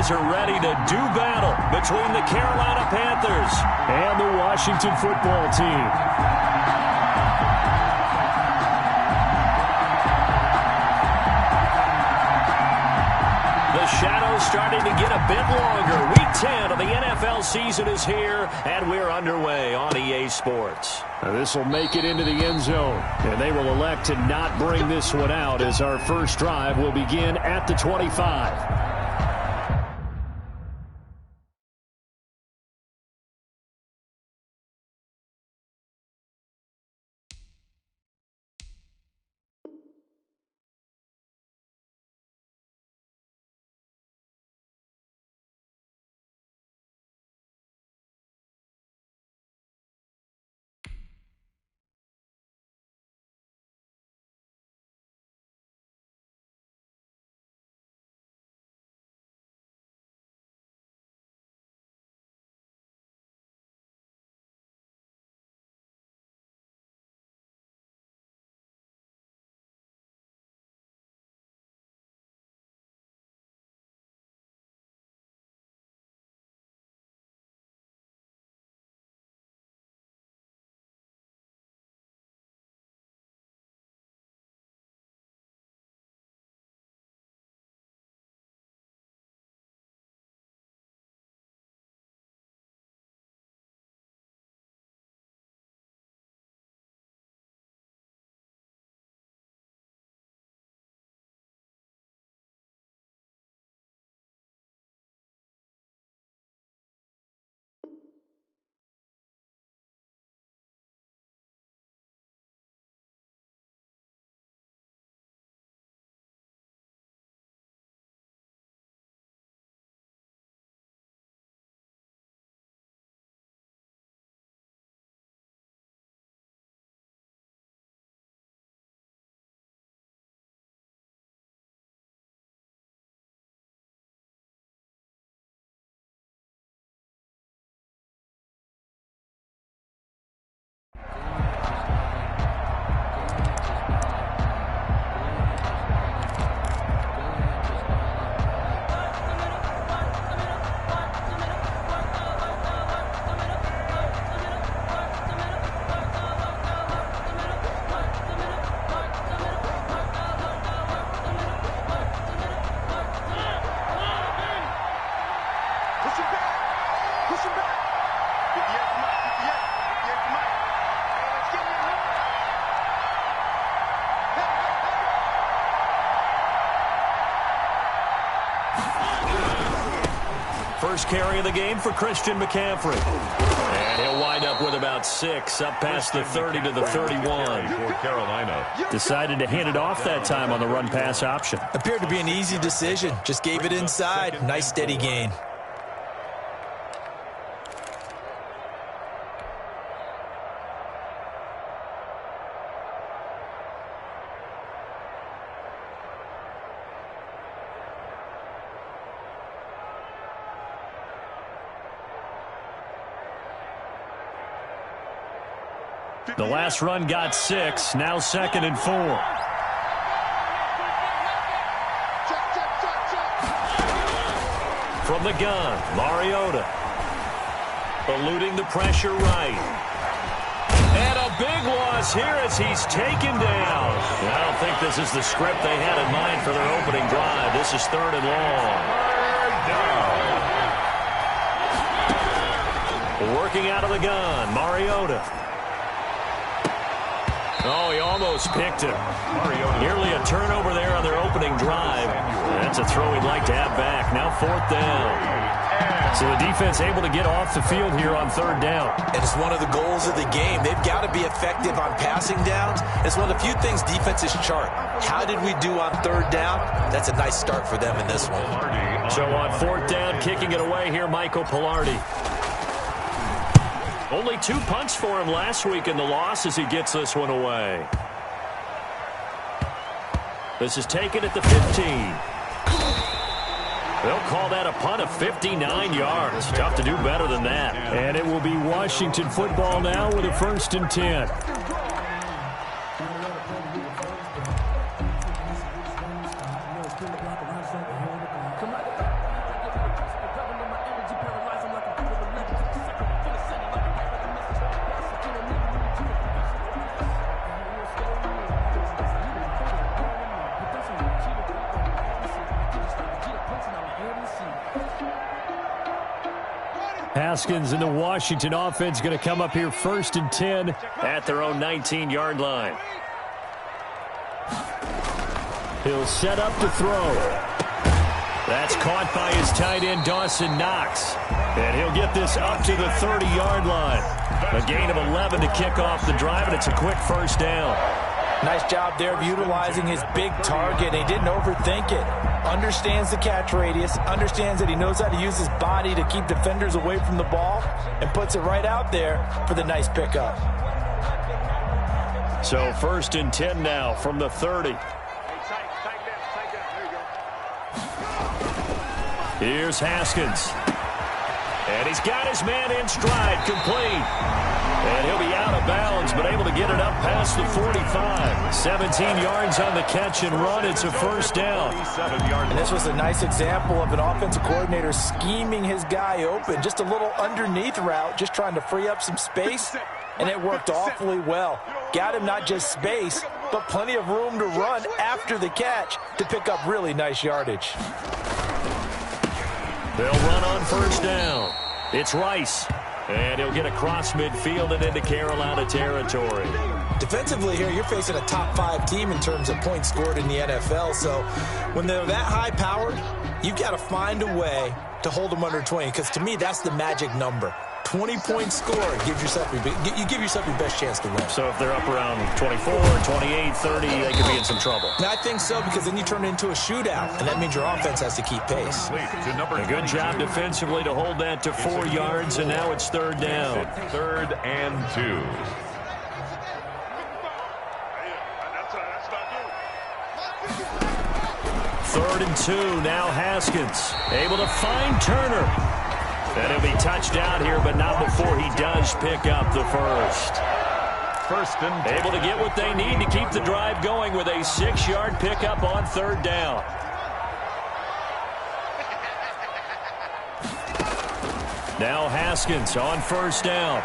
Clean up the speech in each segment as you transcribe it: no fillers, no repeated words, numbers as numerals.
guys are ready to do battle between the Carolina Panthers and the Washington football team. The shadow's starting to get a bit longer. Week 10 of the NFL season is here, and we're underway on EA Sports. This will make it into the end zone, and they will elect to not bring this one out as our first drive will begin at the 25. First carry of the game for Christian McCaffrey. And he'll wind up with about 6, up past the 30 to the 31. For Carolina. Decided to hand it off that time on the run-pass option. Appeared to be an easy decision. Just gave it inside. Nice steady gain. The last run got 6, now 2nd and 4. From the gun, Mariota. Eluding the pressure right. And a big loss here as he's taken down. I don't think this is the script they had in mind for their opening drive. This is 3rd and long. Working out of the gun, Mariota. Oh, he almost picked him. Nearly a turnover there on their opening drive. That's a throw he'd like to have back. Now 4th down. So the defense able to get off the field here on 3rd down. And it's one of the goals of the game. They've got to be effective on passing downs. It's one of the few things defenses chart. How did we do on 3rd down? That's a nice start for them in this one. So on 4th down, kicking it away here, Michael Pilardi. Only 2 punts for him last week in the loss as he gets this one away. This is taken at the 15. They'll call that a punt of 59 yards. Tough to do better than that. And it will be Washington football now with a 1st and 10. Haskins and the Washington offense going to come up here 1st and 10 at their own 19-yard line. He'll set up to throw. That's caught by his tight end, Dawson Knox. And he'll get this up to the 30-yard line. A gain of 11 to kick off the drive, and it's a quick first down. Nice job there of utilizing his big target. He didn't overthink it. Understands the catch radius, understands that he knows how to use his body to keep defenders away from the ball, and puts it right out there for the nice pickup. So 1st and 10 now from the 30. Here's Haskins. And he's got his man in stride, complete. And he'll be out of bounds, but able to get it up past the 45. 17 yards on the catch and run. It's a first down. And this was a nice example of an offensive coordinator scheming his guy open. Just a little underneath route, just trying to free up some space. And it worked awfully well. Got him not just space, but plenty of room to run after the catch to pick up really nice yardage. They'll run on first down. It's Rice. And he'll get across midfield and into Carolina territory. Defensively here, you're facing a top 5 team in terms of points scored in the NFL. So when they're that high-powered, you've got to find a way to hold them under 20. Because to me, that's the magic number. 20-point score. You give yourself your best chance to win. So if they're up around 24, 28, 30, they could be in some trouble. And I think so, because then you turn it into a shootout, and that means your offense has to keep pace. A good job defensively to hold that to 4 yards, and now it's 3rd down. 3rd and 2. Third and 2, now Haskins. Able to find Turner. And he'll be touched down here, but not before he does pick up the first. 1st and 10. Able to get what they need to keep the drive going with a 6-yard pickup on 3rd down. Now Haskins on 1st down.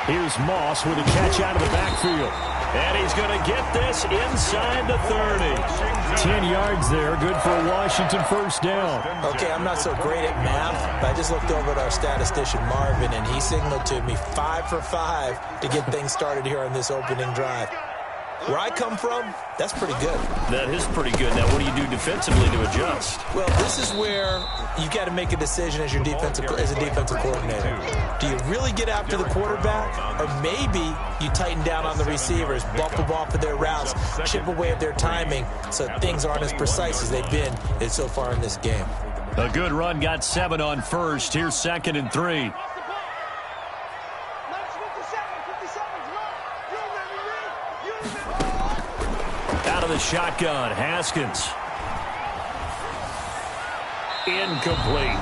Here's Moss with a catch out of the backfield. And he's going to get this inside the 30. 10 yards there, good for a Washington 1st down. Okay, I'm not so great at math, but I just looked over at our statistician, Marvin, and he signaled to me 5 for 5 to get things started here on this opening drive. Where I come from, that's pretty good. That is pretty good. Now, what do you do defensively to adjust? Well, this is where you got to make a decision as a defensive coordinator. Do you really get after the quarterback, or maybe you tighten down on the receivers, bump them off of their routes, chip away at their timing, so things aren't as precise as they've been so far in this game. A good run, got 7 on 1st. Here's 2nd and 3. Out of the shotgun, Haskins. Incomplete.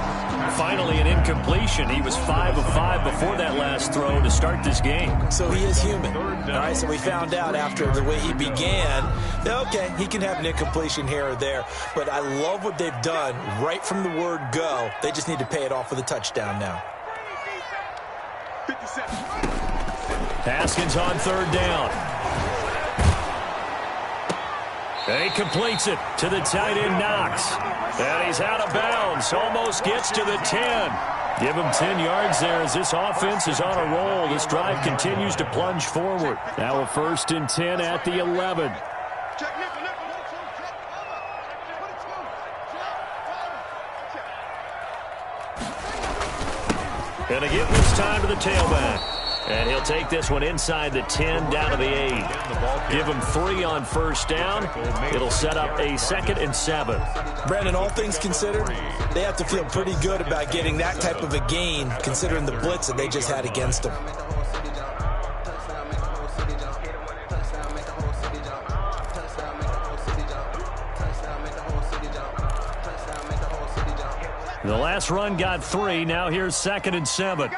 Finally an incompletion. He was 5 of 5 before that last throw to start this game. So he is human. All right, so we found out after the way he began, okay, he can have an incompletion here or there, but I love what they've done right from the word go. They just need to pay it off with a touchdown now. Haskins on 3rd down. He completes it to the tight end, Knox. And he's out of bounds. Almost gets to the 10. Give him 10 yards there as this offense is on a roll. This drive continues to plunge forward. Now a 1st and 10 at the 11. And again this time to the tailback. And he'll take this one inside the 10 down to the 8. Give him 3 on 1st down. It'll set up a 2nd and 7. Brandon, all things considered, they have to feel pretty good about getting that type of a gain considering the blitz that they just had against them. The last run got 3. Now here's 2nd and 7.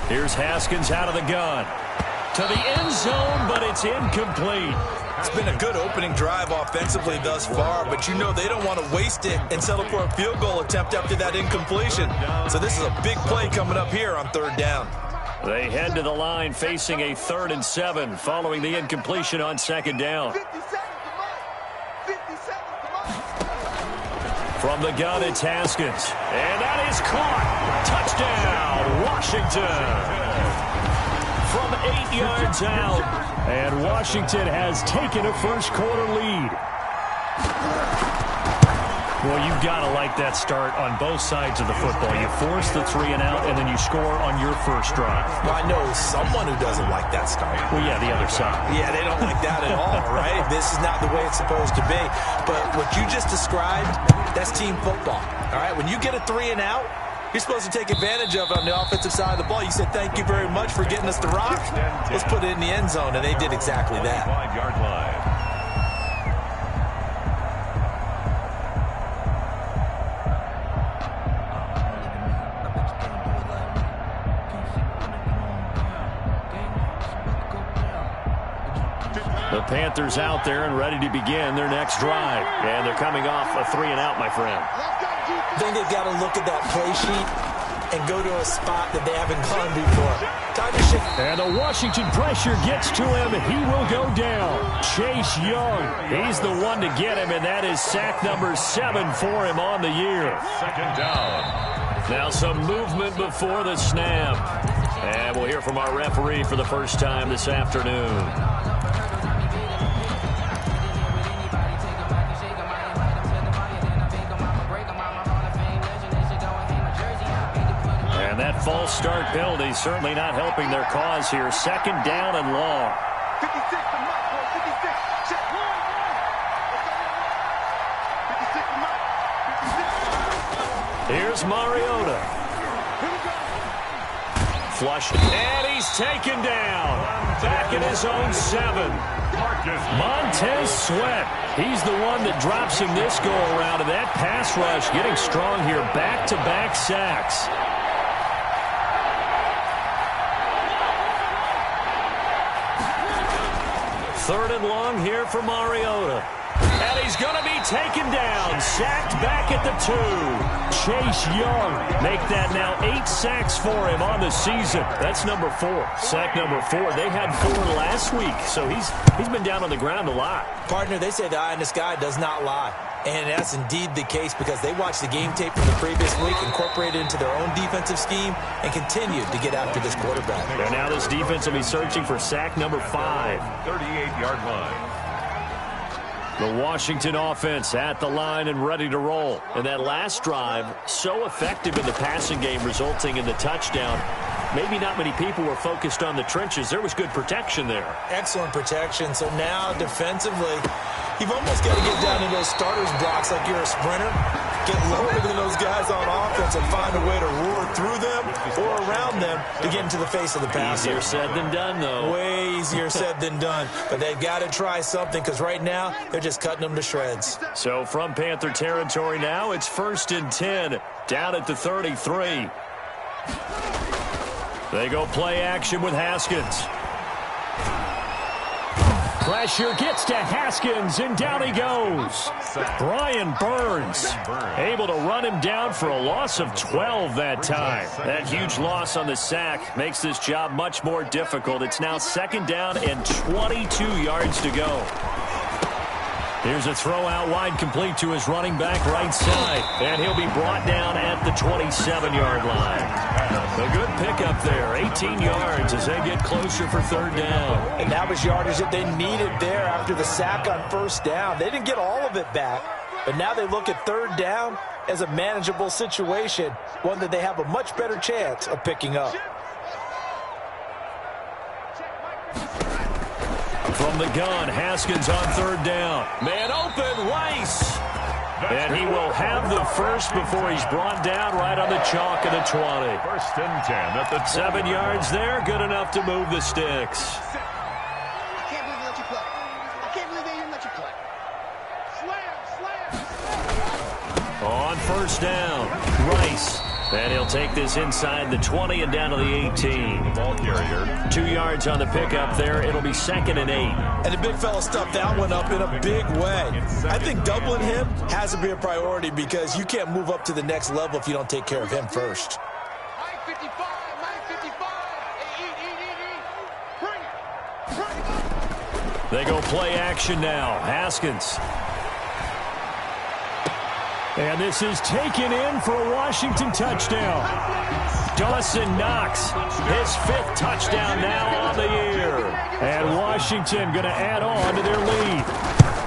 Here's Haskins out of the gun. To the end zone, but it's incomplete. It's been a good opening drive offensively thus far, but you know they don't want to waste it and settle for a field goal attempt after that incompletion. So this is a big play coming up here on 3rd down. They head to the line facing a 3rd and 7 following the incompletion on 2nd down. From the gun, it's Haskins. And that is caught. Touchdown, Washington. From 8 yards out. And Washington has taken a first-quarter lead. Well, you've got to like that start on both sides of the football. You force the 3 and out, and then you score on your first drive. Well, I know someone who doesn't like that start. Well, yeah, the other side. Yeah, they don't like that at all, right? This is not the way it's supposed to be. But what you just described, that's team football, all right? When you get a 3 and out, you're supposed to take advantage of it on the offensive side of the ball. You said, thank you very much for getting us the rock. Let's put it in the end zone, and they did exactly that. 5-yard line. The Panthers out there and ready to begin their next drive. And they're coming off a 3 and out, my friend. I think they've got to look at that play sheet and go to a spot that they haven't gone before. Time to shift. And the Washington pressure gets to him. He will go down. Chase Young, he's the one to get him, and that is sack number 7 for him on the year. Second down. Now some movement before the snap. And we'll hear from our referee for the first time this afternoon. And that false start penalty certainly not helping their cause here. Second down and long. 56 to Mike, boy, 56. Check. 56 to Mike. 56. Here's Mariota. Flush, and he's taken down. Back in his own 7. Montez Sweat. He's the one that drops him this go-around, and that pass rush getting strong here. Back-to-back sacks. Third and long here for Mariota. And he's going to be taken down. Sacked back at the 2. Chase Young make that now 8 sacks for him on the season. That's number 4. Sack number 4. They had 4 last week, so he's been down on the ground a lot. Partner, they say the eye in the sky does not lie. And that's indeed the case because they watched the game tape from the previous week, incorporated it into their own defensive scheme, and continued to get after this quarterback. And now this defense will be searching for sack number 5. 38-yard line. The Washington offense at the line and ready to roll. And that last drive, so effective in the passing game, resulting in the touchdown. Maybe not many people were focused on the trenches. There was good protection there. Excellent protection. So now defensively, you've almost got to get down to those starters blocks like you're a sprinter. Get lower than those guys on offense and find a way to roar through them or around them to get into the face of the passer. Easier said than done, though. Way easier said than done. But they've got to try something because right now they're just cutting them to shreds. So from Panther territory now, it's 1st and 10 down at the 33. They go play action with Haskins. Pressure gets to Haskins, and down he goes. Brian Burns able to run him down for a loss of 12 that time. That huge loss on the sack makes this job much more difficult. It's now 2nd down and 22 yards to go. Here's a throw out wide, complete to his running back right side. And he'll be brought down at the 27-yard line. A good pickup there, 18 yards as they get closer for 3rd down. And that was yardage that they needed there after the sack on 1st down. They didn't get all of it back, but now they look at 3rd down as a manageable situation, one that they have a much better chance of picking up. From the gun, Haskins on 3rd down. Man open, Rice. And he will have the first before he's brought down right on the chalk of the 20. 1st and 10 at the 7 yards there, good enough to move the sticks. I can't believe they let you play. I can't believe they didn't let you play. Slam. On 1st down, Rice. And he'll take this inside the 20 and down to the 18. ball carrier. 2 yards on the pickup there. It'll be 2nd and 8. And the big fella stuffed that one up in a big way. I think doubling him has to be a priority because you can't move up to the next level if you don't take care of him first. Mike 55, Mike 55. Bring it. They go play action now. Haskins. And this is taken in for a Washington touchdown. Dawson Knox, his 5th touchdown now on the year. And Washington going to add on to their lead.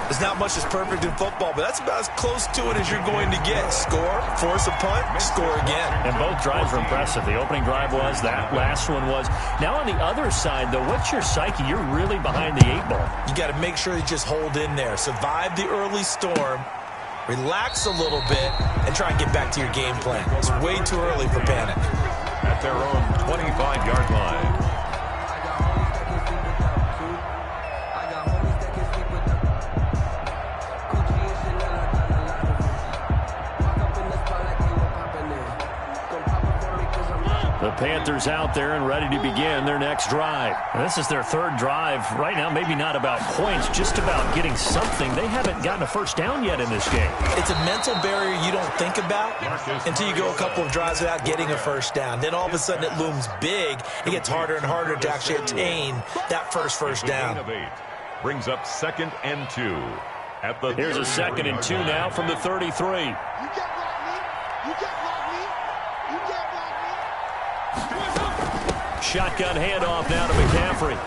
There's not much that's perfect in football, but that's about as close to it as you're going to get. Score, force a punt, score again. And both drives were impressive. The opening drive was, that last one was. Now on the other side, though, what's your psyche? You're really behind the 8 ball. You got to make sure you just hold in there. Survive the early storm, relax a little bit, and try and get back to your game plan. It's way too early for panic. At their own 25-yard line. The Panthers out there and ready to begin their next drive. And this is their 3rd drive. Right now, maybe not about points, just about getting something. They haven't gotten a first down yet in this game. It's a mental barrier you don't think about until you go a couple of drives without getting a first down. Then all of a sudden it looms big. It gets harder and harder to actually attain that first down. Brings up 2nd and 2. At the Here's a 2nd and 2 now from the 33. You can't block me. You can't block me. You can't block me. Shotgun handoff now to McCaffrey.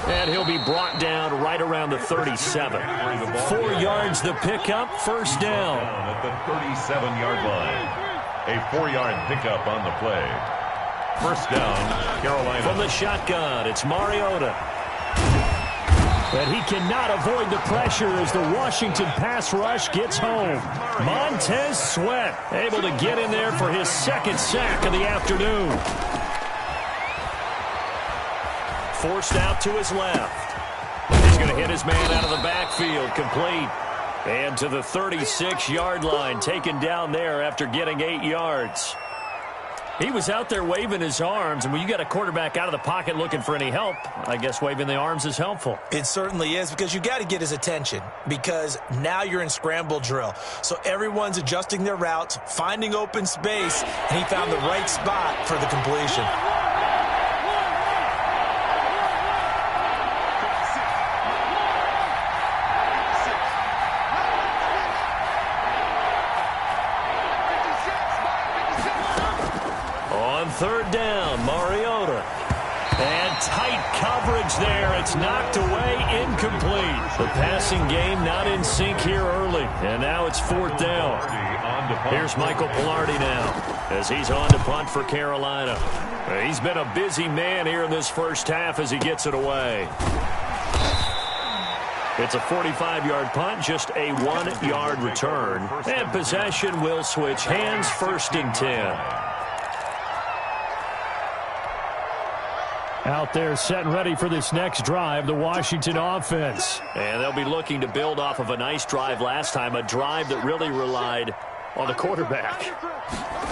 And he'll be brought down right around the 37. 4 yards the pickup, first down. At the 37-yard line. A 4-yard pickup on the play. First down, Carolina. From the shotgun, it's Mariota. But he cannot avoid the pressure as the Washington pass rush gets home. Montez Sweat able to get in there for his 2nd sack of the afternoon. Forced out to his left. He's going to hit his man out of the backfield, complete. And to the 36-yard line, taken down there after getting 8 yards. He was out there waving his arms, and when you got a quarterback out of the pocket looking for any help, I guess waving the arms is helpful. It certainly is, because you got to get his attention, because now you're in scramble drill. So everyone's adjusting their routes, finding open space, and he found the right spot for the completion. Third down, Mariota. And tight coverage there. It's knocked away, incomplete. The passing game not in sync here early. And now it's 4th down. Here's Michael Pilardi now as he's on to punt for Carolina. He's been a busy man here in this first half as he gets it away. It's a 45-yard punt, just a 1-yard return. And possession will switch hands, 1st and 10. Out there set and ready for this next drive, the Washington offense. And they'll be looking to build off of a nice drive last time, a drive that really relied on the quarterback.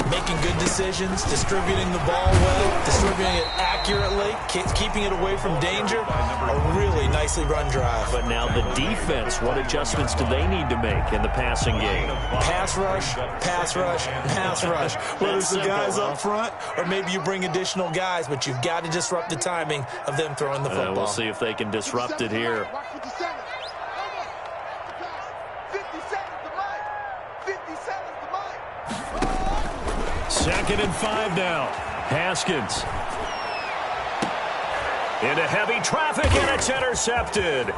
Making good decisions, distributing the ball well, distributing it accurately, keeping it away from danger. A really nicely run drive. But now the defense, what adjustments do they need to make in the passing game? Pass rush, pass rush, pass rush. Whether it's the guys up front or maybe you bring additional guys, but you've got to disrupt the timing of them throwing the football. We'll see if they can disrupt it here. 2nd and 5 now. Haskins. Into heavy traffic, and it's intercepted.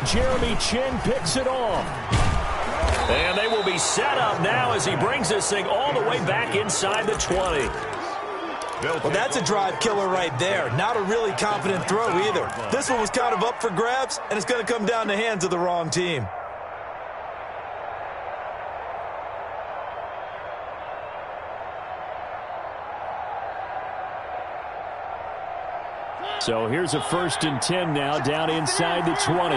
Jeremy Chin picks it off. And they will be set up now as he brings this thing all the way back inside the 20. Well, that's a drive killer right there. Not a really confident throw either. This one was kind of up for grabs, and it's going to come down the hands of the wrong team. So here's a 1st and 10 now, down inside the 20.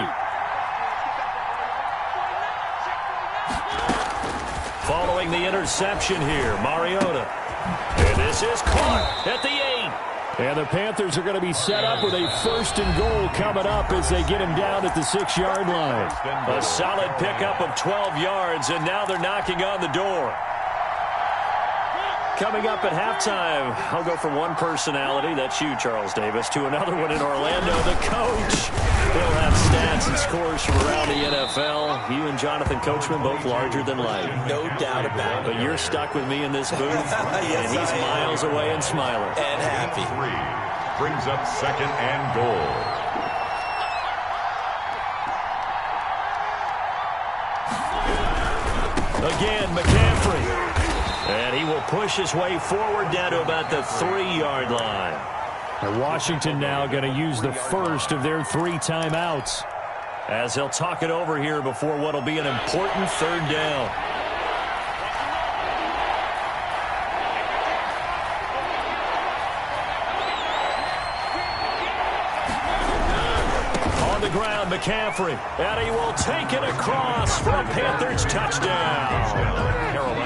Following the interception here, Mariota. And this is caught at the 8. And the Panthers are going to be set up with a 1st and goal coming up as they get him down at the 6-yard line. A solid pickup of 12 yards, and now they're knocking on the door. Coming up at halftime, I'll go from one personality, that's you, Charles Davis, to another one in Orlando, the coach. He'll have stats and course, from around the NFL. You and Jonathan Coachman both larger than life. No doubt about it. But you're stuck with me in this booth, Yes, and he's miles away and smiling. And happy. Brings up second and goal. Again, McCaffrey. And he will push his way forward down to about the 3-yard line. And Washington now going to use the first of their 3 timeouts, as they'll talk it over here before what will be an important 3rd down. On the ground, McCaffrey, and he will take it across for a Panthers touchdown.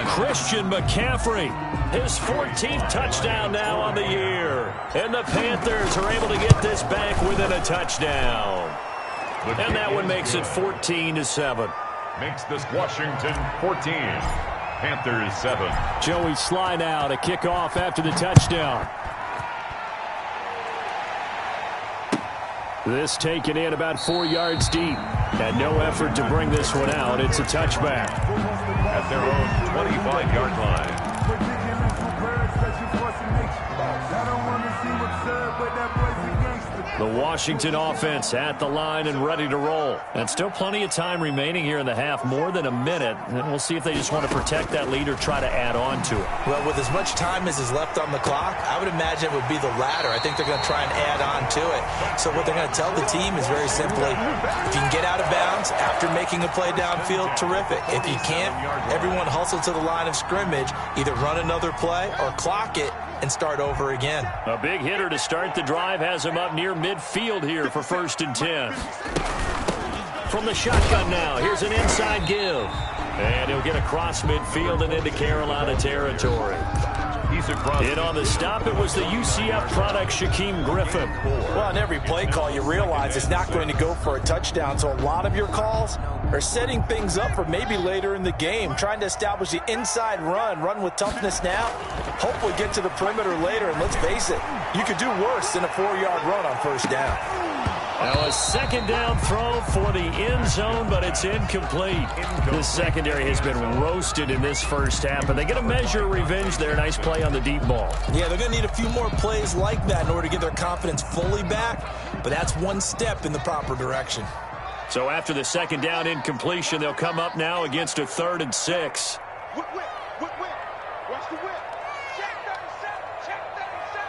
Christian McCaffrey, his 14th touchdown now on the year. And the Panthers are able to get this back within a touchdown. And that one makes it 14-7. Makes this Washington 14. Panthers 7. Joey Sly now to kick off after the touchdown. This taken in about 4 yards deep. And no effort to bring this one out. It's a touchback. At their own 25-yard line. The Washington offense at the line and ready to roll. And still plenty of time remaining here in the half, more than a minute. And we'll see if they just want to protect that lead or try to add on to it. Well, with as much time as is left on the clock, I would imagine it would be the latter. I think they're going to try and add on to it. So what they're going to tell the team is very simply, if you can get out of bounds after making a play downfield, terrific. If you can't, everyone hustle to the line of scrimmage, either run another play or clock it and start over again. A big hitter to start the drive has him up near midfield here for 1st and 10. From the shotgun now, here's an inside give. And he'll get across midfield and into Carolina territory. He's across. In on the stop, it was the UCF product, Shaquem Griffin. Well, on every play call, you realize it's not going to go for a touchdown. So a lot of your calls are setting things up for maybe later in the game, trying to establish the inside run with toughness now, hopefully get to the perimeter later. And let's face it, you could do worse than a 4-yard run on 1st down. Now a 2nd down throw for the end zone, but it's incomplete. This secondary has been roasted in this first half, and they get a measure of revenge there. Nice play on the deep ball. Yeah, they're going to need a few more plays like that in order to get their confidence fully back, but that's one step in the proper direction. So after the 2nd down incompletion, they'll come up now against a 3rd and 6. Whip. Watch the whip. Check 37.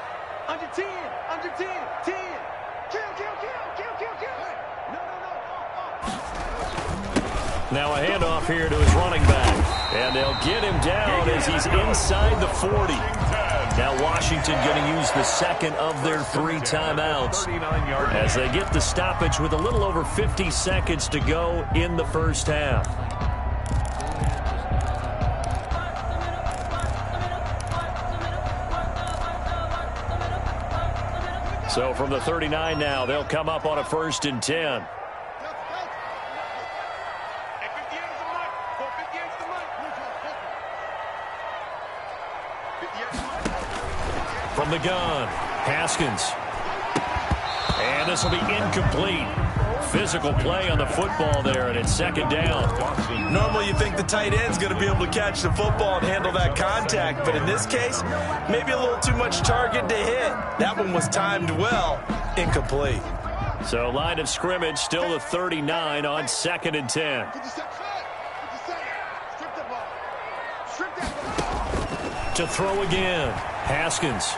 Under 10. Under 10. 10. Kill. No. Now a handoff here to his running back. And they'll get him down as he's inside the 40. Now Washington going to use the 2nd of their 3 timeouts as they get the stoppage with a little over 50 seconds to go in the first half. So from the 39 now, they'll come up on a 1st and 10. From the gun, Haskins. And this will be incomplete. Physical play on the football there, and it's 2nd down. Normally you think the tight end's going to be able to catch the football and handle that contact, but in this case, maybe a little too much target to hit. That one was timed well, incomplete. So line of scrimmage still the 39 on 2nd and 10. To throw again, Haskins.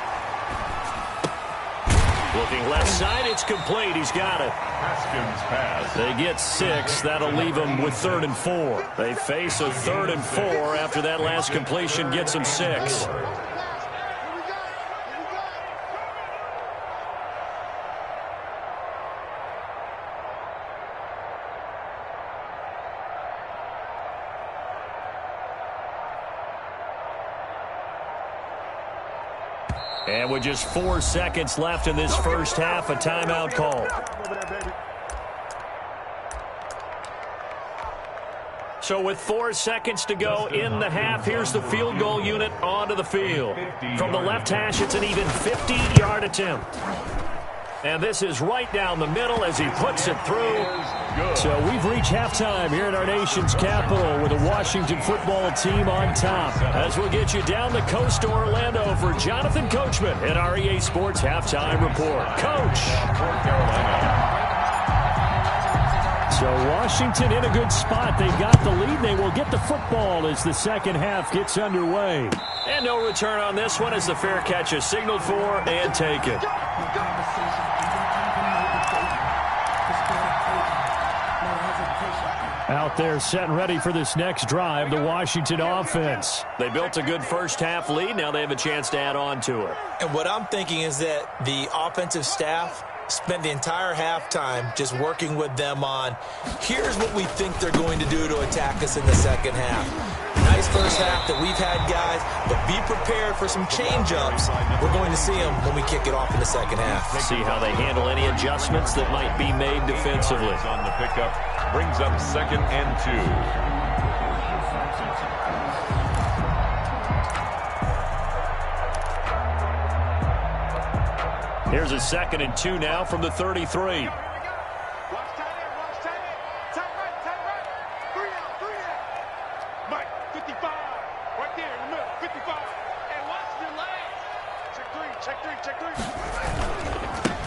Looking left side, it's complete. He's got it. Haskins pass. They get 6. That'll leave them with 3rd and 4. They face a 3rd and 4 after that last completion gets them 6. And with just 4 seconds left in this first half, a timeout call. So with 4 seconds to go in the half, here's the field goal unit onto the field. From the left hash, it's an even 50-yard attempt. And this is right down the middle as he puts it through So we've reached halftime here in our nation's capital with a Washington football team on top. As we'll get you down the coast to Orlando for Jonathan Coachman at our EA Sports Halftime Report. Coach. So Washington in a good spot. They've got the lead. They will get the football as the second half gets underway. And no return on this one as the fair catch is signaled for and taken. Out there set and ready for this next drive, the Washington offense. They built a good first half lead. Now they have a chance to add on to it. And what I'm thinking is that the offensive staff spent the entire halftime just working with them on, here's what we think they're going to do to attack us in the second half. Nice first half that we've had, guys, but be prepared for some change-ups. We're going to see them when we kick it off in the second half. See how they handle any adjustments that might be made defensively. On the pickup, brings up 2nd and 2. Here's a 2nd and 2 now from the 33.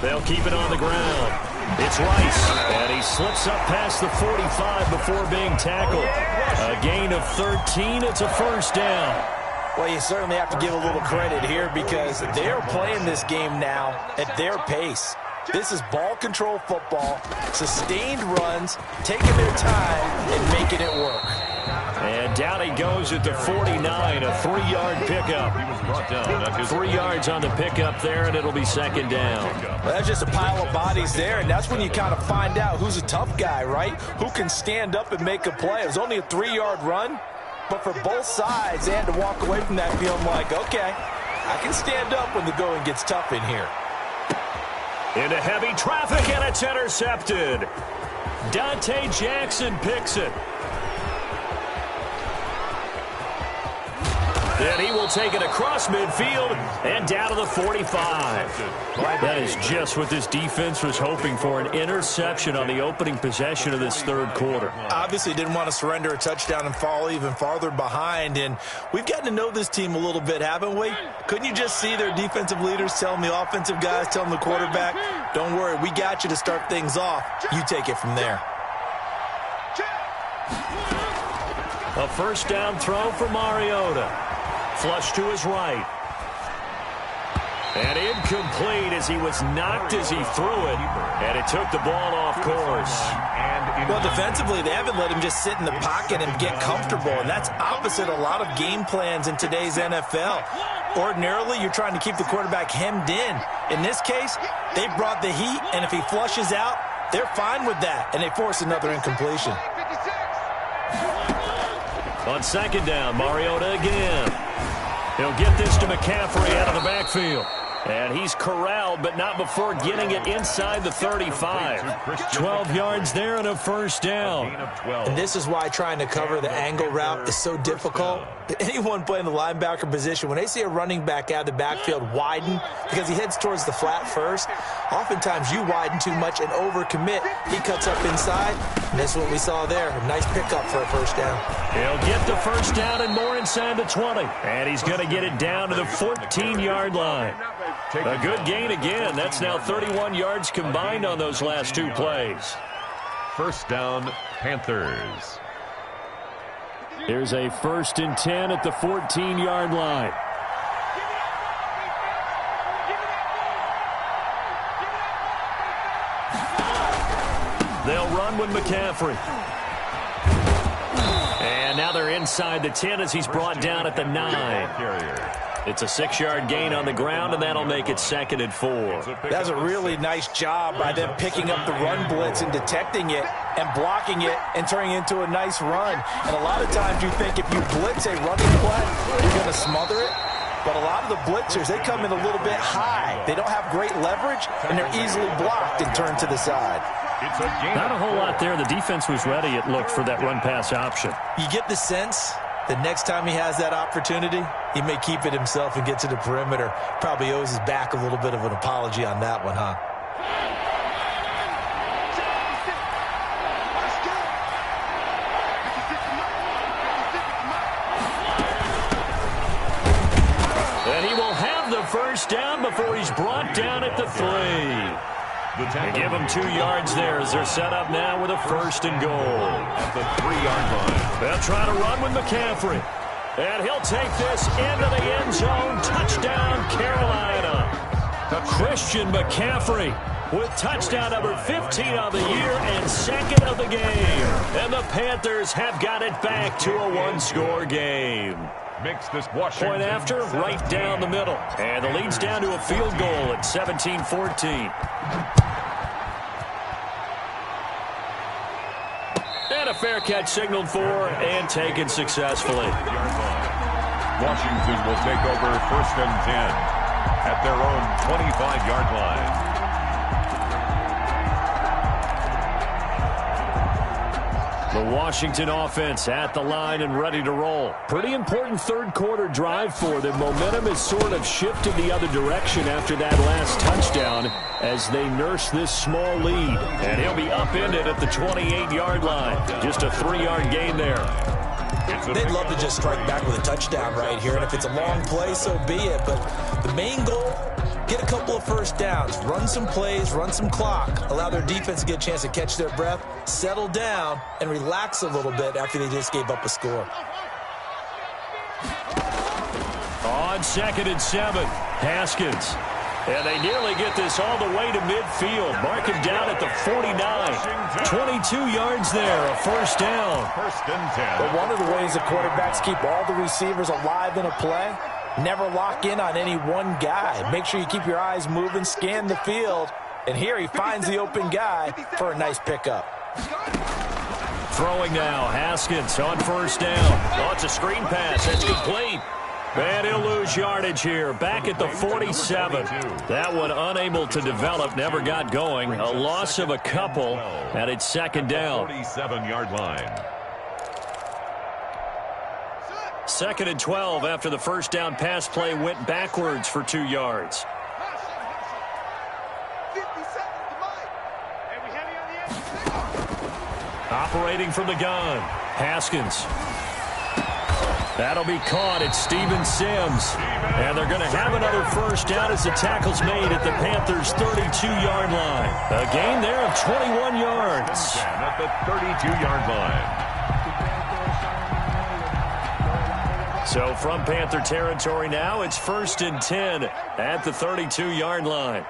They'll keep it on the ground. It's Rice, and he slips up past the 45 before being tackled. A gain of 13. It's a first down. Well, you certainly have to give a little credit here because they're playing this game now at their pace. This is ball control football, sustained runs, taking their time and making it work. And down he goes at the 49, a 3-yard pickup. He was brought down. 3 yards on the pickup there, and it'll be second down. Well, that's just a pile of bodies there, and that's when you kind of find out who's a tough guy, right? Who can stand up and make a play. It was only a 3-yard run, but for both sides, they had to walk away from that feeling like, okay, I can stand up when the going gets tough in here. Into heavy traffic, and it's intercepted. Dante Jackson picks it. Then he will take it across midfield and down to the 45. That is just what this defense was hoping for, an interception on the opening possession of this third quarter. Obviously didn't want to surrender a touchdown and fall even farther behind, and we've gotten to know this team a little bit, haven't we? Couldn't you just see their defensive leaders telling the offensive guys, telling the quarterback, don't worry, we got you to start things off. You take it from there. A first down throw for Mariota. Flush to his right. And incomplete as he was knocked as he threw it. And it took the ball off course. Well, defensively, they haven't let him just sit in the pocket and get comfortable. And that's opposite a lot of game plans in today's NFL. Ordinarily, you're trying to keep the quarterback hemmed in. In this case, they brought the heat, and if he flushes out, they're fine with that. And they force another incompletion. On second down, Mariota again. He'll get this to McCaffrey out of the backfield. And he's corralled, but not before getting it inside the 35. 12 yards there and a first down. And this is why trying to cover the angle route is so difficult. Anyone playing the linebacker position, when they see a running back out of the backfield widen because he heads towards the flat first, oftentimes you widen too much and overcommit. He cuts up inside, and that's what we saw there. A nice pickup for a first down. He'll get the first down and more inside the 20. And he's going to get it down to the 14-yard line. A good gain again. That's now 31 yards combined on those last two plays. First down, Panthers. Here's a 1st and 10 at the 14-yard line. They'll run with McCaffrey. And now they're inside the 10 as he's brought down at the 9. It's a 6-yard gain on the ground, and that'll make it 2nd and 4. That's a really nice job by them picking up the run blitz and detecting it and blocking it and turning it into a nice run. And a lot of times you think if you blitz a running play, you're going to smother it. But a lot of the blitzers, they come in a little bit high. They don't have great leverage, and they're easily blocked and turned to the side. Not a whole lot there. The defense was ready, it looked, for that run-pass option. You get the sense that next time he has that opportunity, he may keep it himself and get to the perimeter. Probably owes his back a little bit of an apology on that one, huh? first down before he's brought down at the 3. They give him 2 yards there as they're set up now with a first and goal. At the 3-yard line. They'll try to run with McCaffrey. And he'll take this into the end zone. Touchdown, Carolina. Christian McCaffrey with touchdown number 15 of the year and second of the game. And the Panthers have got it back to a 1-score game. Makes this Washington Point after, right down the middle. And the lead's down to a field goal at 17-14. And a fair catch signaled for and taken successfully. Washington will take over first and 10 at their own 25-yard line. The Washington offense at the line and ready to roll. Pretty important third-quarter drive for them. Momentum has sort of shifted the other direction after that last touchdown as they nurse this small lead. And he'll be upended at the 28-yard line. Just a 3-yard gain there. They'd love to just strike back with a touchdown right here, and if it's a long play, so be it. But the main goal, get a couple of first downs, run some plays, run some clock, allow their defense to get a chance to catch their breath, settle down, and relax a little bit after they just gave up a score. On 2nd and 7, Haskins. And they nearly get this all the way to midfield. Mark him down at the 49. 22 yards there, a first down. First and 10. But one of the ways the quarterbacks keep all the receivers alive in a play, never lock in on any one guy. Make sure you keep your eyes moving, scan the field. And here he finds the open guy for a nice pickup. Throwing now, Haskins on first down. Oh, it's a screen pass. That's complete. And he'll lose yardage here. Back at the 47. That one unable to develop, never got going. A loss of a couple, and it's second down. 47-yard line. 2nd and 12 after the first down pass play went backwards for 2 yards. Operating from the gun, Haskins. That'll be caught. It's Steven Sims. And they're going to have another first down as the tackle's made at the Panthers' 32-yard line. A gain there of 21 yards. At the 32-yard line. So from Panther territory now, it's 1st and 10 at the 32-yard line.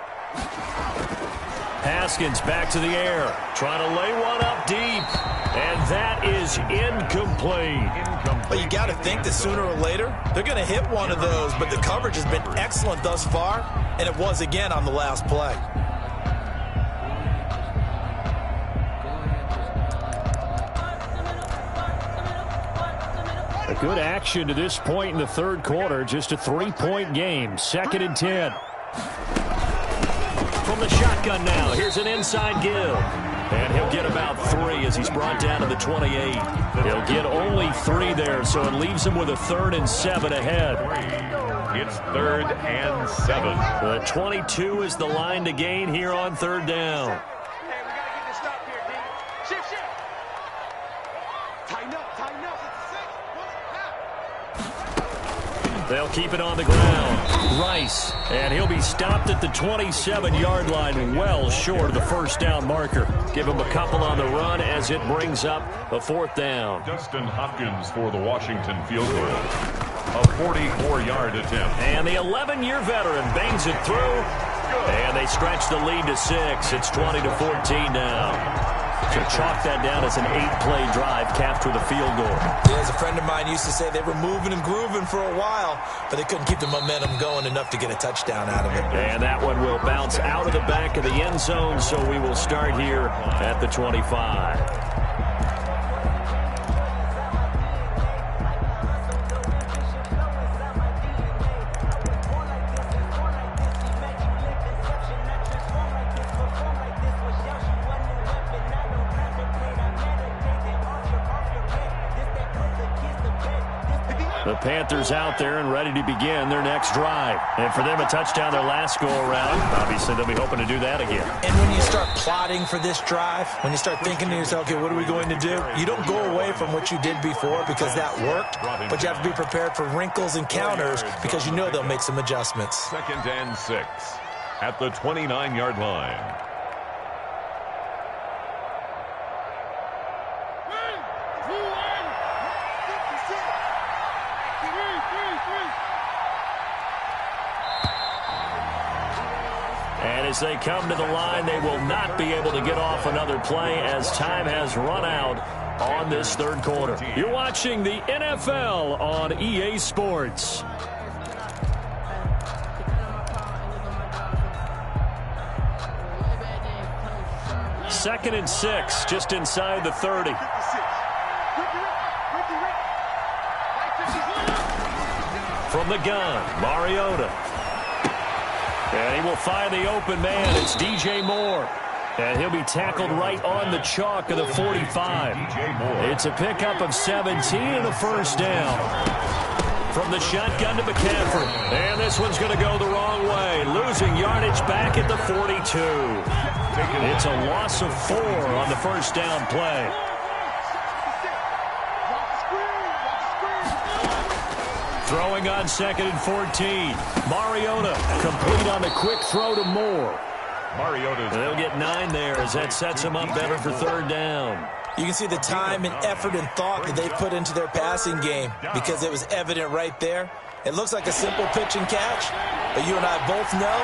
Haskins back to the air, trying to lay one up deep, and that is incomplete. Well, you got to think that sooner or later they're going to hit one of those, but the coverage has been excellent thus far, and it was again on the last play. A good action to this point in the third quarter, just a 3-point game, 2nd and 10. From the shotgun now, here's an inside give. And he'll get about 3 as he's brought down to the 28. He'll get only 3 there, so it leaves him with a 3rd and 7 ahead. It's 3rd and 7. The 22 is the line to gain here on 3rd down. Hey, we got to get this stop here, D. Shift. Tighten up. They'll keep it on the ground. Rice, and he'll be stopped at the 27-yard line, well short of the first down marker. Give him a couple on the run as it brings up a 4th down. Dustin Hopkins for the Washington field goal. A 44-yard attempt. And the 11-year veteran bangs it through, and they stretch the lead to 6. It's 20-14 now. So chalk that down as an 8-play drive capped with a field goal. Yeah, as a friend of mine used to say, they were moving and grooving for a while, but they couldn't keep the momentum going enough to get a touchdown out of it. And that one will bounce out of the back of the end zone, so we will start here at the 25. The Panthers out there and ready to begin their next drive. And for them, a touchdown their last go-around. Obviously, they'll be hoping to do that again. And when you start plotting for this drive, when you start thinking to yourself, okay, what are we going to do? You don't go away from what you did before because that worked, but you have to be prepared for wrinkles and counters because you know they'll make some adjustments. 2nd and 6 at the 29-yard line. And as they come to the line, they will not be able to get off another play as time has run out on this third quarter. You're watching the NFL on EA Sports. Second and 6, just inside the 30. From the gun, Mariota. And he will find the open man. It's DJ Moore. And he'll be tackled right on the chalk of the 45. It's a pickup of 17 and a first down. From the shotgun to McCaffrey. And this one's going to go the wrong way. Losing yardage back at the 42. It's a loss of 4 on the first down play. Throwing on 2nd and 14. Mariota complete on the quick throw to Moore. They'll get 9 there as that sets them up better for third down. You can see the time and effort and thought that they put into their passing game because it was evident right there. It looks like a simple pitch and catch, but you and I both know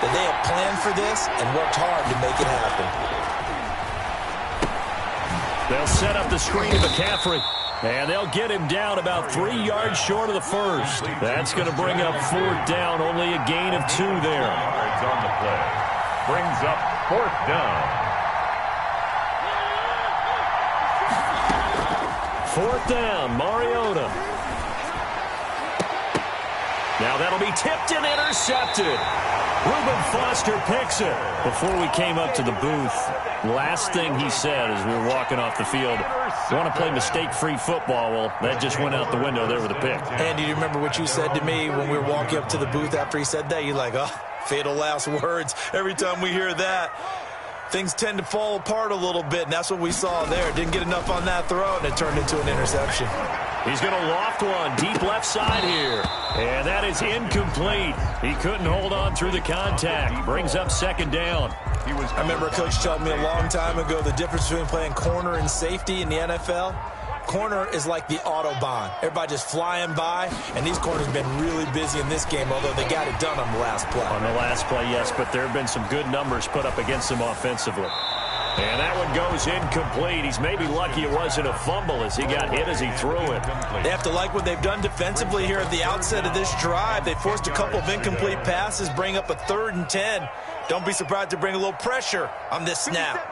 that they have planned for this and worked hard to make it happen. They'll set up the screen to McCaffrey. And they'll get him down about 3 yards short of the first. That's going to bring up 4th down, only a gain of 2 there. Yards on the play. Brings up 4th down. 4th down, Mariota. Now that'll be tipped and intercepted. Reuben Foster picks it. Before we came up to the booth, last thing he said as we were walking off the field, want to play mistake-free football. Well, that just went out the window there with a pick. Andy, do you remember what you said to me when we were walking up to the booth after he said that? You're like, oh, fatal last words. Every time we hear that, things tend to fall apart a little bit, and that's what we saw there. Didn't get enough on that throw, and it turned into an interception. He's going to loft one deep left side here. And that is incomplete. He couldn't hold on through the contact. Brings up 2nd down. I remember a coach told me a long time ago the difference between playing corner and safety in the NFL. Corner is like the Autobahn. Everybody just flying by, and these corners have been really busy in this game, although they got it done on the last play. On the last play, yes, but there have been some good numbers put up against them offensively. And that one goes incomplete. He's maybe lucky it wasn't a fumble as he got hit as he threw it. They have to like what they've done defensively here at the outset of this drive. They forced a couple of incomplete passes, bring up a 3rd and 10. Don't be surprised to bring a little pressure on this snap.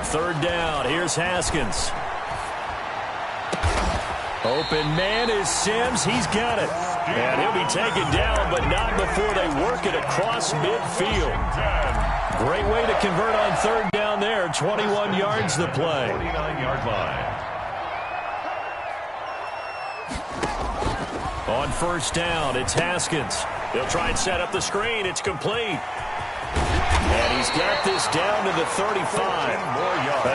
3rd down. Here's Haskins. Open man is Sims. He's got it. And he'll be taken down, but not before they work it across midfield. Great way to convert on 3rd down there. 21 yards the play. 49-yard line. On 1st down, it's Haskins. He'll try and set up the screen. It's complete. And he's got this down to the 35.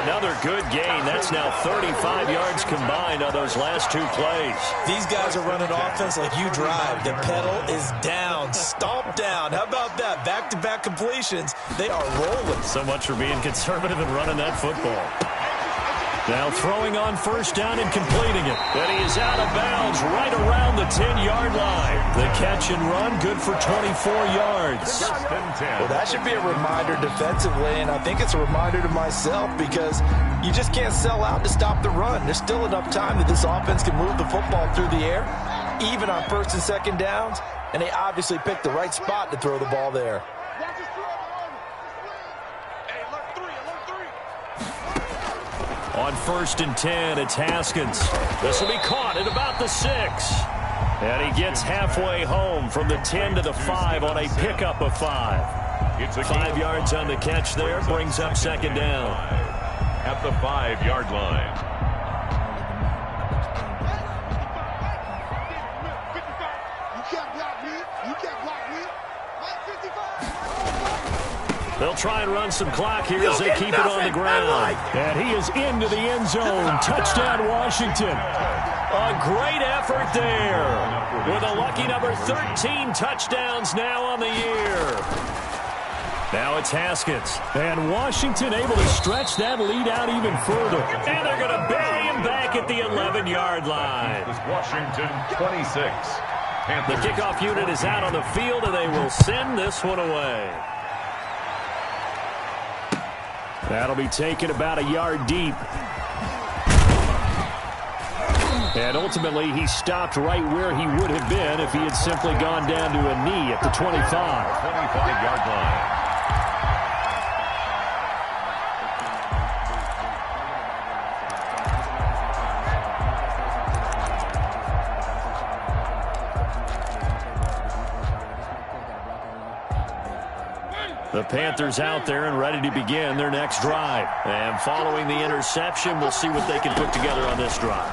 Another good gain. That's now 35 yards combined on those last 2 plays. These guys are running offense like you drive. The pedal is down, stomp down. How about that? Back-to-back completions. They are rolling. So much for being conservative and running that football. Now throwing on 1st down and completing it. But he is out of bounds right around the 10-yard line. The catch and run good for 24 yards. Well, that should be a reminder defensively, and I think it's a reminder to myself because you just can't sell out to stop the run. There's still enough time that this offense can move the football through the air, even on 1st and 2nd downs, and they obviously picked the right spot to throw the ball there. On 1st and 10, it's Haskins. This will be caught at about the 6. And he gets halfway home from the 10 to the 5 on a pickup of 5. It's 5 yards on the catch there, brings up 2nd down. At the 5-yard line. They'll try and run some clock here as they keep it on the ground. And he is into the end zone. Touchdown, Washington. A great effort there with a lucky number 13 touchdowns now on the year. Now it's Haskins. And Washington able to stretch that lead out even further. And they're going to bury him back at the 11-yard line. Washington 26. The kickoff unit is out on the field, and they will send this one away. That'll be taken about a yard deep. And ultimately, he stopped right where he would have been if he had simply gone down to a knee at the 25. 25-yard line. The Panthers out there and ready to begin their next drive. And following the interception, we'll see what they can put together on this drive.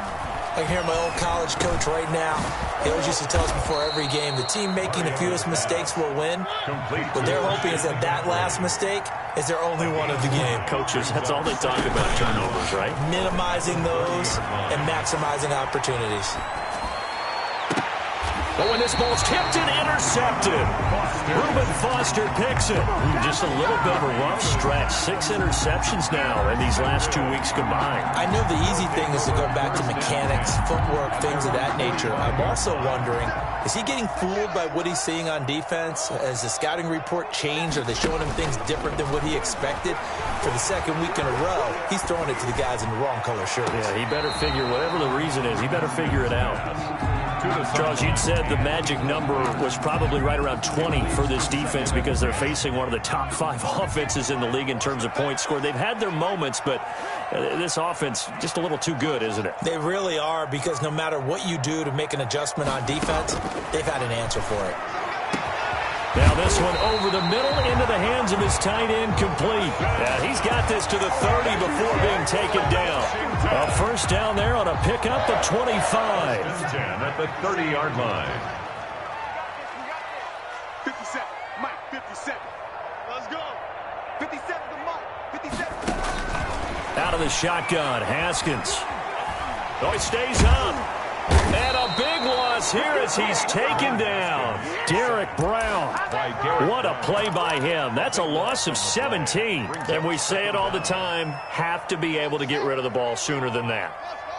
I can hear my old college coach right now. He always used to tell us before every game, the team making the fewest mistakes will win. What they're hoping is that last mistake is their only one of the game. Coaches, that's all they talk about, turnovers, right? Minimizing those and maximizing opportunities. But when this ball's tipped and intercepted, Reuben Foster picks it. Just a little bit of a rough stretch. 6 interceptions now in these last 2 weeks combined. I know the easy thing is to go back to mechanics, footwork, things of that nature. I'm also wondering, is he getting fooled by what he's seeing on defense? Has the scouting report changed? Are they showing him things different than what he expected? For the second week in a row, he's throwing it to the guys in the wrong color shirts. Yeah, he better figure, whatever the reason is, he better figure it out. Charles, you'd said the magic number was probably right around 20 for this defense because they're facing one of the top 5 offenses in the league in terms of points scored. They've had their moments, but this offense just a little too good, isn't it? They really are, because no matter what you do to make an adjustment on defense, they've had an answer for it. Now this one over the middle into the hands of his tight end, complete. And he's got this to the 30 before being taken down. A first down there on a pickup of 25. 10 at the 30-yard line. 57, Mike, 57. Let's go. 57 to Mike, 57. Out of the shotgun, Haskins. Oh, he stays up. And a big loss here as he's taken down. Derek Brown. What a play by him. That's a loss of 17. And we say it all the time, have to be able to get rid of the ball sooner than that.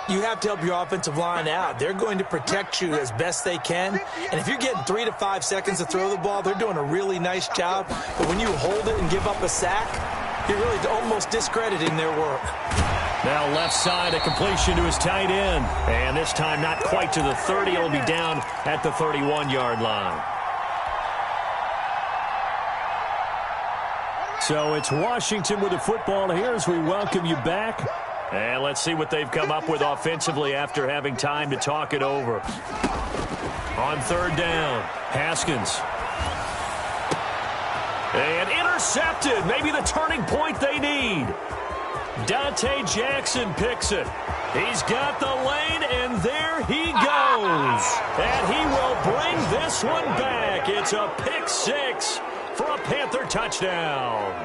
You have to help your offensive line out. They're going to protect you as best they can. And if you're getting 3 to 5 seconds to throw the ball, they're doing a really nice job. But when you hold it and give up a sack, you're really almost discrediting their work. Now left side, a completion to his tight end. And this time not quite to the 30. It'll be down at the 31-yard line. So it's Washington with the football here as we welcome you back. And let's see what they've come up with offensively after having time to talk it over. On third down, Haskins. And intercepted. Maybe the turning point they need. Dante Jackson picks it. He's got the lane, and there he goes. And he will bring this one back. It's a pick 6 for a Panther touchdown.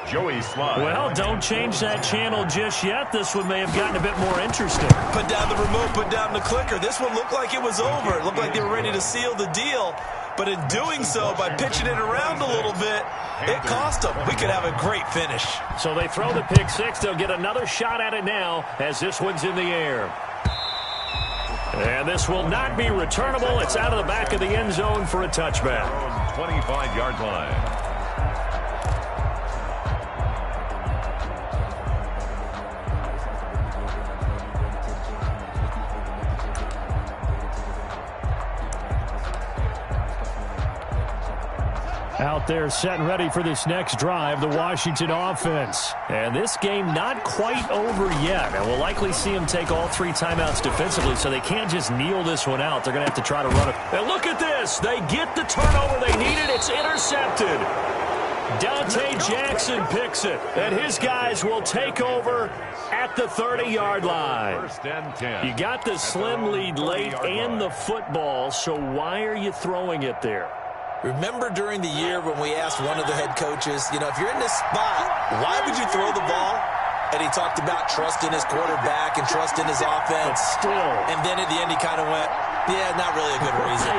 Joey Slye. Well, don't change that channel just yet. This one may have gotten a bit more interesting. Put down the remote, put down the clicker. This one looked like it was over. It looked like they were ready to seal the deal. But in doing so, by pitching it around a little bit, it cost them. We could have a great finish. So they throw the pick 6. They'll get another shot at it now as this one's in the air. And this will not be returnable. It's out of the back of the end zone for a touchback. 25-yard line. Out there set and ready for this next drive, the Washington offense. And this game not quite over yet. And we'll likely see them take all 3 timeouts defensively, so they can't just kneel this one out. They're going to have to try to run it. And look at this. They get the turnover they needed. It's intercepted. Dante Jackson picks it. And his guys will take over at the 30-yard line. First and 10. You got the slim lead late and the football, so why are you throwing it there? Remember during the year when we asked one of the head coaches, if you're in this spot, why would you throw the ball? And he talked about trusting his quarterback and trusting his offense. But still. And then at the end he kind of went, yeah, not really a good reason.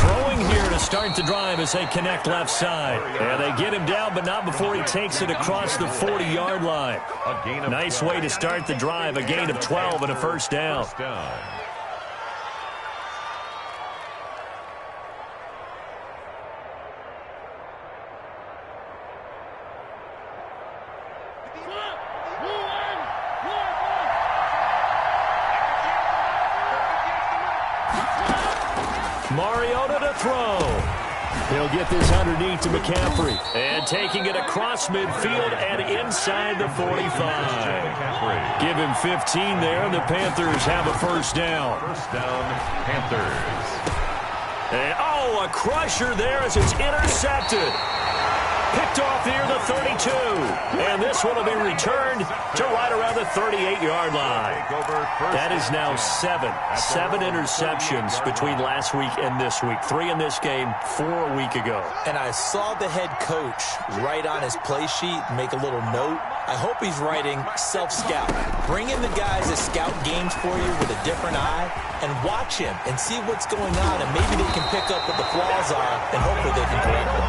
Throwing here to start the drive as they connect left side. And they get him down, but not before he takes it across the 40-yard line. Nice way to start the drive, a gain of 12 and a first down. Mariota to throw. He'll get this underneath to McCaffrey. And taking it across midfield and inside the 45. Give him 15 there, and the Panthers have a first down. First down, Panthers. And, a crusher there as it's intercepted. Picked off near the 32. And this one will be returned to right around the 38-yard line. That is now seven interceptions between last week and this week. 3 in this game, 4 a week ago. And I saw the head coach write on his play sheet, make a little note. I hope he's writing self-scout. Bring in the guys that scout games for you with a different eye and watch him and see what's going on, and maybe they can pick up what the flaws are, and hopefully they can correct them.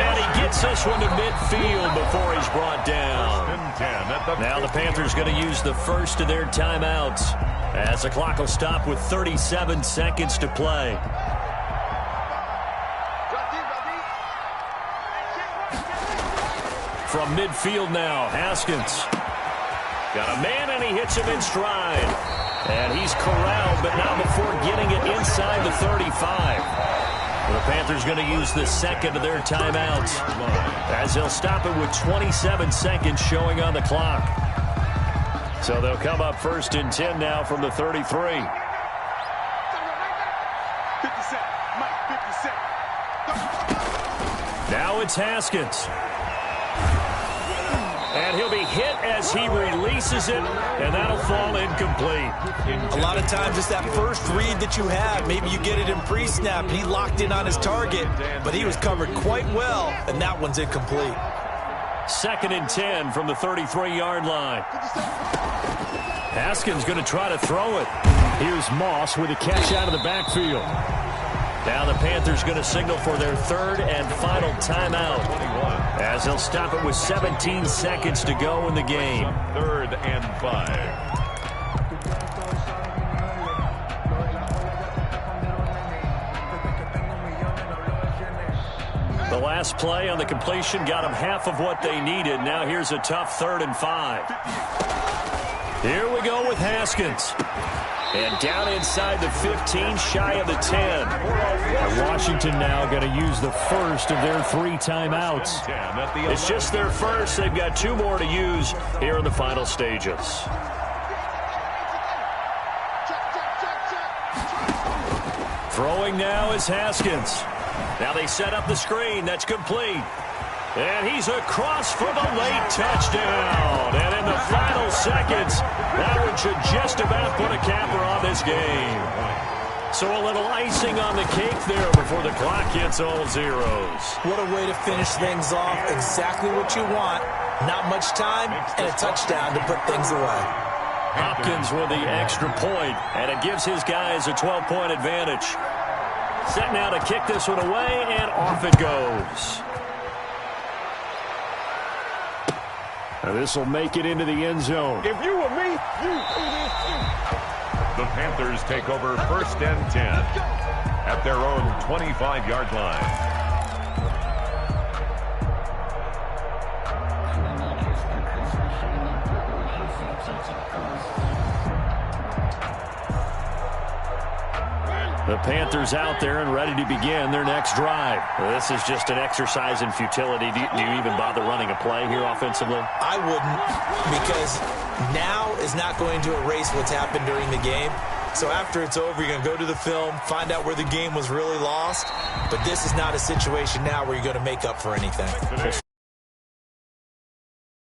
And he gets this one to midfield before he's brought down. Now the Panthers going to use the first of their timeouts as the clock will stop with 37 seconds to play. From midfield now, Haskins. Got a man, and he hits him in stride. And he's corralled, but not before getting it inside the 35. The Panthers going to use the second of their timeouts as they'll stop it with 27 seconds showing on the clock. So they'll come up first and 10 now from the 33. 50 Now it's Haskins. And he'll be hit as he releases it, and that'll fall incomplete. A lot of times it's that first read that you have. Maybe you get it in pre-snap. He locked in on his target, but he was covered quite well, and that one's incomplete. 2nd and 10 from the 33-yard line. Haskins going to try to throw it. Here's Moss with a catch out of the backfield. Now the Panthers going to signal for their third and final timeout as they'll stop it with 17 seconds to go in the game. 3rd and 5. The last play on the completion got them half of what they needed. Now here's a tough 3rd and 5. Here we go with Haskins. And down inside the 15, shy of the 10. And Washington now going to use the first of their 3 timeouts. It's just their first. They've got 2 more to use here in the final stages. Throwing now is Haskins. Now they set up the screen. That's complete. And he's across for the late touchdown. And in the final seconds, that one should just about put a capper on this game. So a little icing on the cake there before the clock hits all zeros. What a way to finish things off. Exactly what you want. Not much time and a touchdown to put things away. Hopkins with the extra point, and it gives his guys a 12-point advantage. Set now to kick this one away, and off it goes. Now this will make it into the end zone. If you were me, you do this too. The Panthers take over 1st and 10 at their own 25-yard line. The Panthers out there and ready to begin their next drive. This is just an exercise in futility. Do you even bother running a play here offensively? I wouldn't, because now is not going to erase what's happened during the game. So after it's over, you're going to go to the film, find out where the game was really lost. But this is not a situation now where you're going to make up for anything.